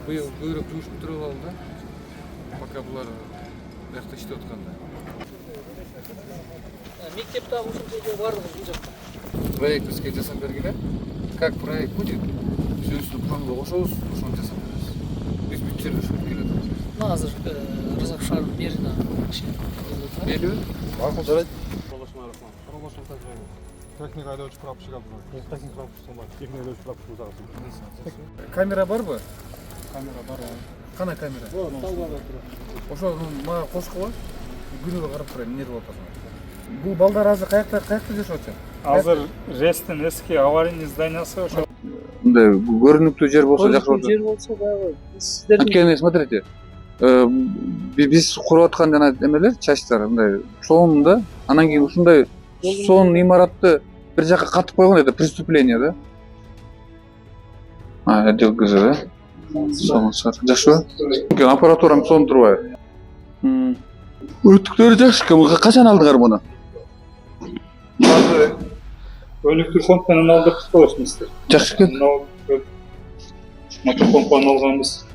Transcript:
Быйыл көйрөк жумуш бүтүрүп алды да. Пока булар бияқта иштеп атканда. Мектепте ушунча бардыгы бул жакта. Проект бизге жасап бергиле. Как проект будет? Сөзсүз планга кошобуз, ошону жасап беребиз. Биз бүт жерге ошентип келатабыз. Мына азыр Разак шаарынын мэрина Мейлиби? Макул жарайт. Техник айдоочу прапорщик Абдулла. Техник прапорщик бар. Техник айдоочу прапорщик Музагов. Камера барбы? Камера бар. Кана камера? Ошо мага кошкула. Күнүгө карап турайм, эмне болуп атат. Бул балдар азыр каякта жашап атат? Азыр РЭСтин эски аварийный зданиясы ошо. Мындай көрүнүктүү жер болсо жакшы болот. жер болсо дагы сиздердин Анткени смотрите. Биз куруп аткан жана эмелер, частьтар мындай сонунда, анан кийин ушундай сон имаратты бир жака катып койгон это преступление да. Отдел ГЗ да? Жакшыбы? Аппаратурам сонуп турбайбы? Өтүктөрү жакшы. Качан алдыңар муну? Азыр өнүктүү фонд менен алдырдык болушмуздар. Жакшы экен. Мотор помпаны алганбыз.